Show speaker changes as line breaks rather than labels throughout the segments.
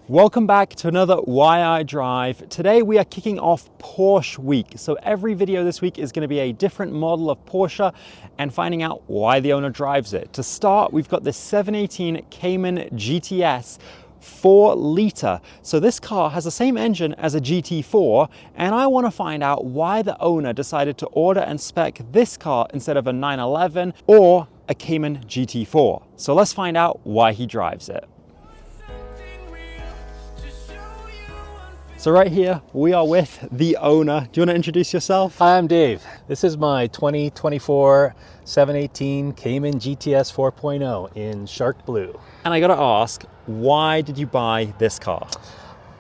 Welcome back to another Why I Drive. Today we are kicking off Porsche week. So every video this week is going to be a different model of Porsche and finding out why the owner drives it. To start, we've got the 718 Cayman GTS 4-liter. So this car has the same engine as a GT4, and I want to find out why the owner decided to order and spec this car instead of a 911 or a Cayman GT4. So let's find out why he drives it. So right here, we are with the owner. Do you want to introduce yourself?
Hi, I'm Dave. This is my 2024 718 Cayman GTS 4.0 in Shark Blue.
And I gotta ask, why did you buy this car?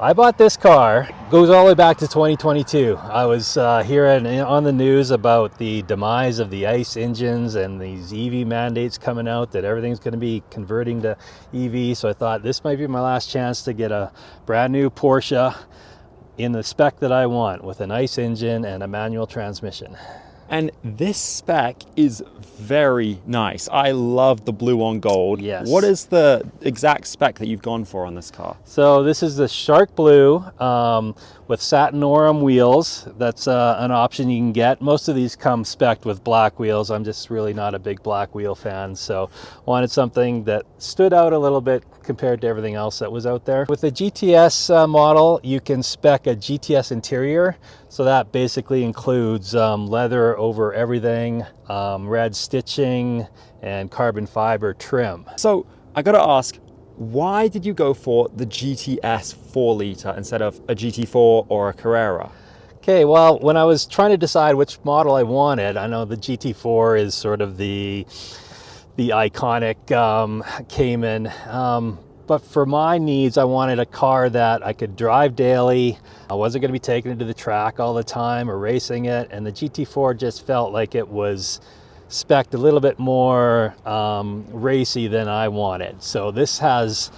I bought this car, goes all the way back to 2022. I was hearing on the news about the demise of the ICE engines and these EV mandates coming out that everything's going to be converting to EV. So I thought this might be my last chance to get a brand new Porsche in the spec that I want with an ICE engine and a manual transmission.
And this spec is very nice. I love the blue on gold.
Yes.
What is the exact spec that you've gone for on this car?
So this is the Shark Blue with Satinorum wheels. That's an option you can get. Most of these come spec'd with black wheels. I'm just really not a big black wheel fan, so wanted something that stood out a little bit compared to everything else that was out there. With the GTS model, you can spec a GTS interior. So that basically includes leather over everything, red stitching, and carbon fiber trim.
So I gotta ask, why did you go for the GTS 4-liter instead of a GT4 or a Carrera?
Okay, well, when I was trying to decide which model I wanted, I know the GT4 is sort of the iconic Cayman, but for my needs, I wanted a car that I could drive daily. I wasn't going to be taking it to the track all the time or racing it, and the GT4 just felt like it was spec'd a little bit more racy than I wanted. So this has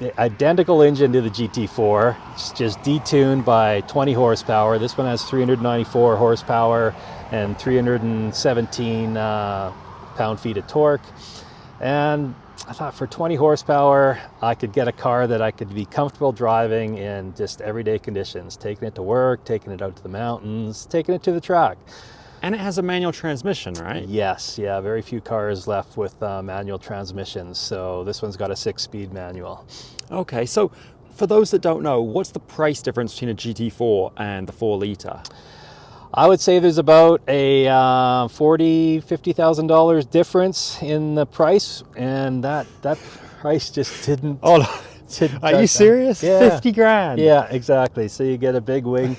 the identical engine to the GT4. It's just detuned by 20 horsepower. This one has 394 horsepower and 317 pound-feet of torque. And I thought for 20 horsepower, I could get a car that I could be comfortable driving in just everyday conditions, taking it to work, taking it out to the mountains, taking it to the track.
And it has a manual transmission, right?
Yes, yeah, very few cars left with manual transmissions. So this one's got a 6-speed manual.
Okay, so for those that don't know, what's the price difference between a GT4 and the 4-liter?
I would say there's about a $40,000-$50,000 difference in the price, and that price just didn't.
Oh, are you serious?
Yeah.
50 grand?
Yeah, exactly. So you get a big wing.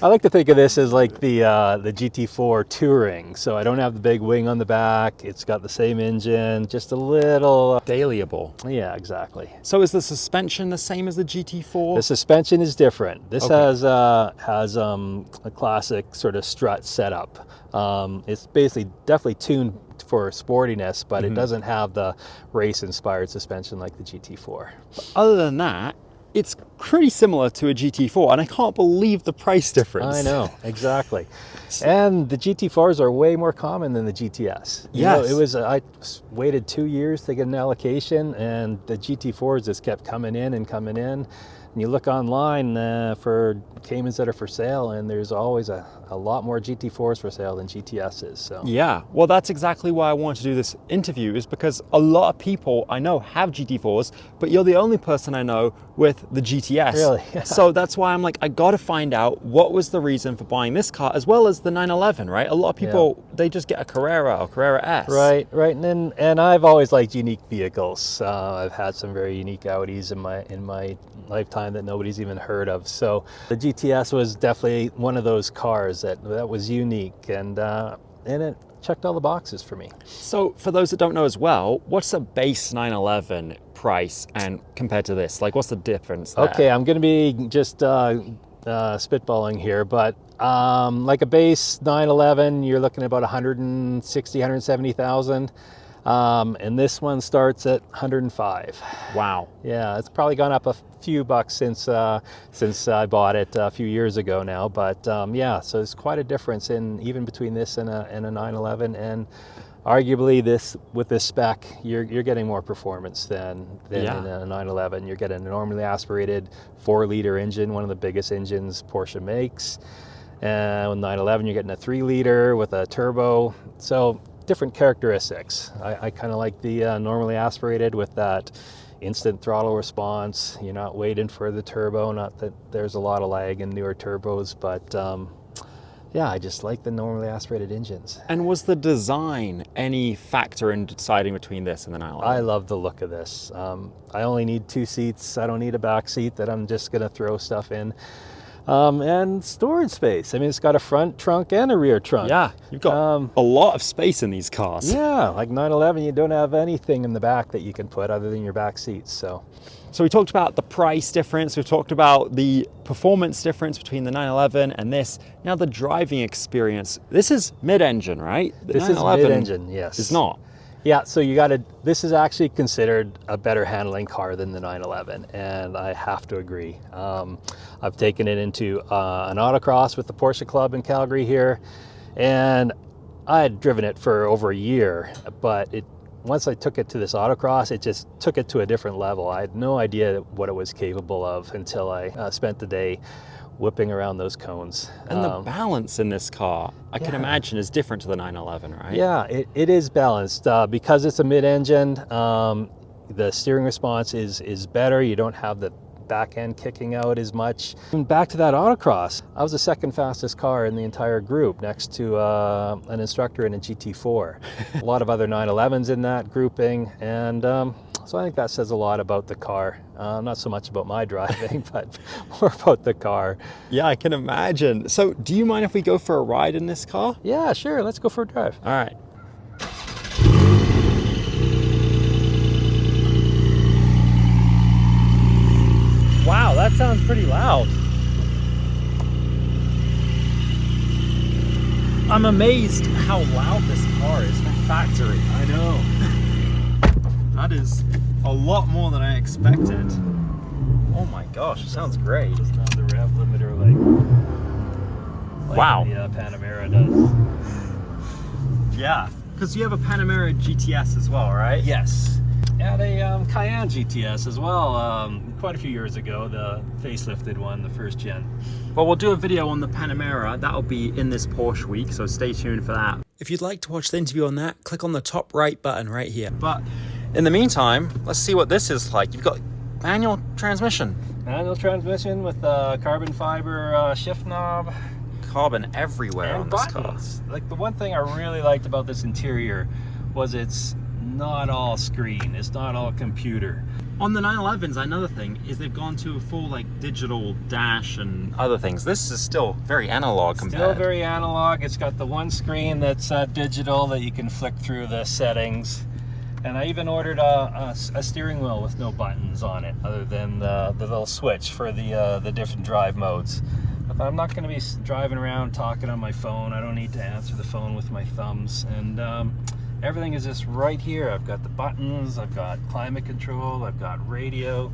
I like to think of this as like the GT4 Touring. So I don't have the big wing on the back. It's got the same engine, just a little
Dailyable.
Yeah, exactly.
So is the suspension the same as the GT4?
The suspension is different. This
Okay.
has a classic sort of strut setup. It's basically definitely tuned for sportiness, but it doesn't have the race-inspired suspension like the GT4.
Other than that, it's pretty similar to a GT4, and I can't believe the price difference.
I know, exactly. And the GT4s are way more common than the GTS.
Yes.
It was, I waited 2 years to get an allocation, and the GT4s just kept coming in and coming in. And you look online for Caymans that are for sale, and there's always a lot more GT4s for sale than GTSs. So.
Yeah, well, that's exactly why I wanted to do this interview, is because a lot of people I know have GT4s, but you're the only person I know with the GTS.
Really? Yeah.
So that's why I'm like, I got to find out what was the reason for buying this car, as well as the 911, right? A lot of people, they just get a Carrera or Carrera S.
Right. And I've always liked unique vehicles. I've had some very unique Audis in my lifetime that nobody's even heard of. So the GTS was definitely one of those cars that was unique, and it checked all the boxes for me.
So for those that don't know as well, what's a base 911 price and compared to this? Like, what's the difference there?
Okay, I'm going to be just spitballing here, but like a base 911, you're looking at about 160, 170,000. And this one starts at 105.
Wow.
Yeah, it's probably gone up a few bucks since I bought it a few years ago now. But yeah, so there's quite a difference even between this and a 911. And arguably with this spec, you're getting more performance than
Yeah.
in a 911. You're getting a normally aspirated 4-liter engine, one of the biggest engines Porsche makes. And with 911, you're getting a 3-liter with a turbo. So different characteristics. I kind of like the normally aspirated with that instant throttle response. You're not waiting for the turbo. Not that there's a lot of lag in newer turbos, but yeah, I just like the normally aspirated engines.
And was the design any factor in deciding between this and the 911?
I love the look of this. I only need 2 seats. I don't need a back seat that I'm just gonna throw stuff in. And storage space. I mean, it's got a front trunk and a rear trunk.
Yeah, you've got a lot of space in these cars.
Yeah, like 911, you don't have anything in the back that you can put other than your back seats. So
we talked about the price difference. We've talked about the performance difference between the 911 and this. Now the driving experience. This is mid-engine, right? The
this is mid-engine, yes.
It's not.
Yeah, so this is actually considered a better handling car than the 911, and I have to agree. I've taken it into an autocross with the Porsche Club in Calgary here, and I had driven it for over a year, but once I took it to this autocross, it just took it to a different level. I had no idea what it was capable of until I spent the day whipping around those cones.
And the balance in this car, I can imagine, is different to the 911, right?
Yeah, it is balanced. Because it's a mid-engine, the steering response is better. You don't have the back end kicking out as much. And back to that autocross, I was the second fastest car in the entire group next to an instructor in a GT4. A lot of other 911s in that grouping, and so I think that says a lot about the car. Not so much about my driving, but more about the car.
Yeah, I can imagine. So do you mind if we go for a ride in this car?
Yeah, sure. Let's go for a drive.
All right. Wow, that sounds pretty loud. I'm amazed how loud this car is from factory.
I know.
That is a lot more than I expected. Oh my gosh, it sounds great.
Doesn't have the rev limiter like
wow.
the Panamera does.
Yeah, because you have a Panamera GTS as well, right?
Yes. Had a Cayman GTS as well, quite a few years ago, the facelifted one, the first gen.
Well, we'll do a video on the Panamera. That'll be in this Porsche week, so stay tuned for that. If you'd like to watch the interview on that, click on the top right button right here. But in the meantime, let's see what this is like. You've got manual transmission.
Manual transmission with a carbon fiber shift knob.
Carbon everywhere
and
on this
buttons.
car.
Like, the one thing I really liked about this interior was it's not all screen, it's not all computer.
On the 911s, another thing is they've gone to a full like digital dash and other things. This is still very analog compared.
Still very analog. It's got the one screen that's digital that you can flick through the settings. And I even ordered a steering wheel with no buttons on it, other than the little switch for the different drive modes. I thought, I'm not going to be driving around talking on my phone. I don't need to answer the phone with my thumbs. And everything is just right here. I've got the buttons, I've got climate control, I've got radio.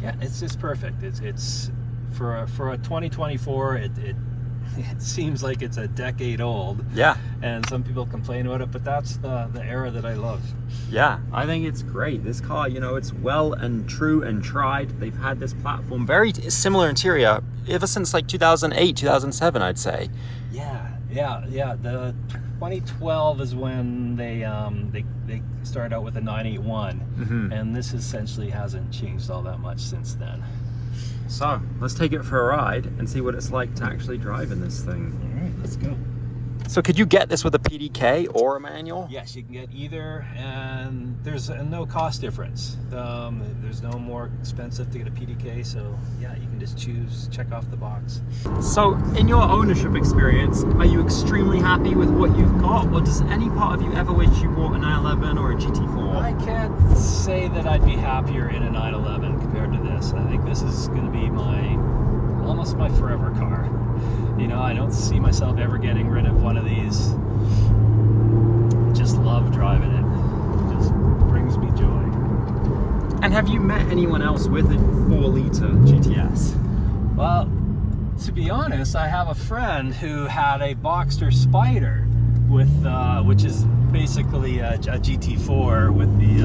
Yeah, it's just perfect. It's for a 2024. It seems like it's a decade old.
Yeah.
And some people complain about it, but that's the era that I love.
Yeah, I think it's great. This car, you know, it's well and true and tried. They've had this platform, very similar interior, ever since like 2008, 2007, I'd say.
Yeah. The 2012 is when they started out with a 981, and this essentially hasn't changed all that much since then.
So let's take it for a ride and see what it's like to actually drive in this thing.
All right, let's go.
So could you get this with a PDK or a manual?
Yes, you can get either, and there's no cost difference. There's no more expensive to get a PDK, so yeah, you can just choose, check off the box.
So in your ownership experience, are you extremely happy with what you've got, or does any part of you ever wish you bought a 911 or a GT4?
I can't say that I'd be happier in a 911 compared to this. I think this is going to be almost my forever car. You know, I don't see myself ever getting rid of one of these. I just love driving it. It just brings me joy.
And have you met anyone else with a 4-liter GTS?
Well, to be honest, I have a friend who had a Boxster Spider, with which is basically a GT4 with the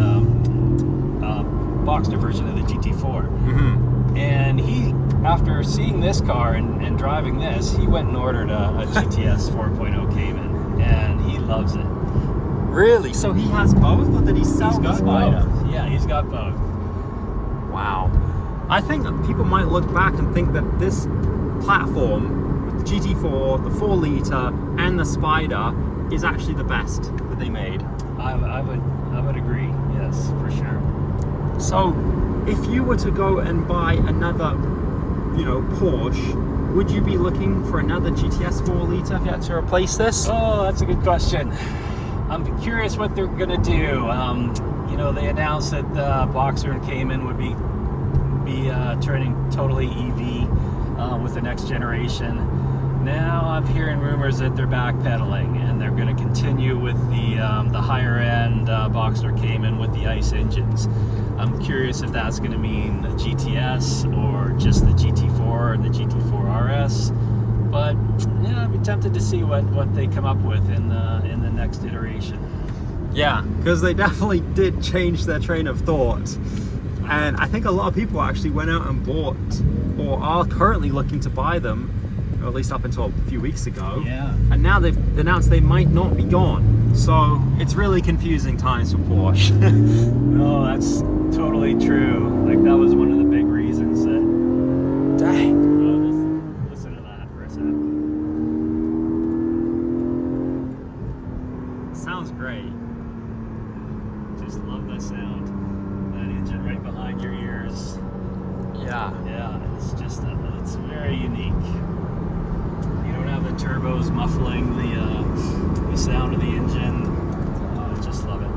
Boxster version of the GT4.
Mm-hmm.
And he, after seeing this car and driving this, he went and ordered a GTS 4.0 Cayman, and he loves it.
Really? So he has both, or did he sell the Spider?
Both. Yeah, he's got both.
Wow. I think that people might look back and think that this platform, with the GT4, the 4-litre, and the Spider, is actually the best that they made.
I would agree. Yes, for sure.
So, if you were to go and buy another, Porsche, would you be looking for another GTS 4-litre if you had to replace this?
Oh, that's a good question. I'm curious what they're gonna do. They announced that the Boxster and Cayman would be turning totally EV with the next generation. Now I'm hearing rumors that they're backpedaling and they're going to continue with the higher end Boxster Cayman with the ICE engines. I'm curious if that's going to mean a GTS or just the GT4 and the GT4 RS. But yeah, I'd be tempted to see what they come up with in the next iteration.
Yeah, because they definitely did change their train of thought. And I think a lot of people actually went out and bought, or are currently looking to buy them, or at least up until a few weeks ago.
Yeah.
And now they've announced they might not be gone. So it's really confusing times for Porsche.
No, that's totally true. Like, that was one of the big reasons that...
Dang.
Oh, listen to that for a sec.
Sounds great.
Just love that sound. That engine right behind your ears.
Yeah.
Yeah, it's just, it's very unique. You don't have the turbos muffling the sound of the engine. I just love it.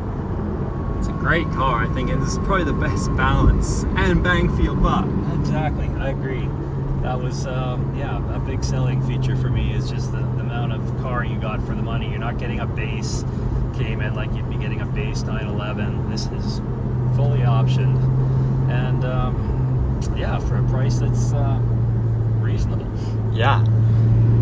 It's a great car, I think, and this is probably the best balance and bang for your buck.
Exactly, I agree. That was, a big selling feature for me is just the amount of car you got for the money. You're not getting a base Cayman like you'd be getting a base 911. This is fully optioned, and for a price that's reasonable.
Yeah.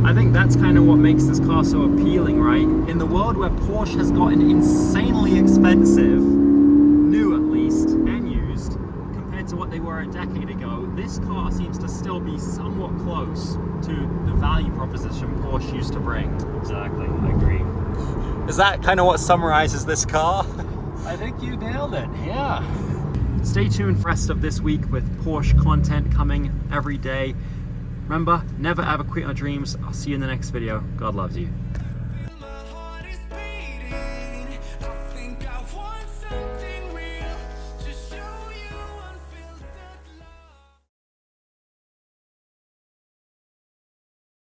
I think that's kind of what makes this car so appealing, right? In the world where Porsche has gotten insanely expensive, new at least, and used, compared to what they were a decade ago, this car seems to still be somewhat close to the value proposition Porsche used to bring.
Exactly, I agree.
Is that kind of what summarizes this car?
I think you nailed it, yeah.
Stay tuned for the rest of this week with Porsche content coming every day. Remember, never ever quit your dreams. I'll see you in the next video. God loves you.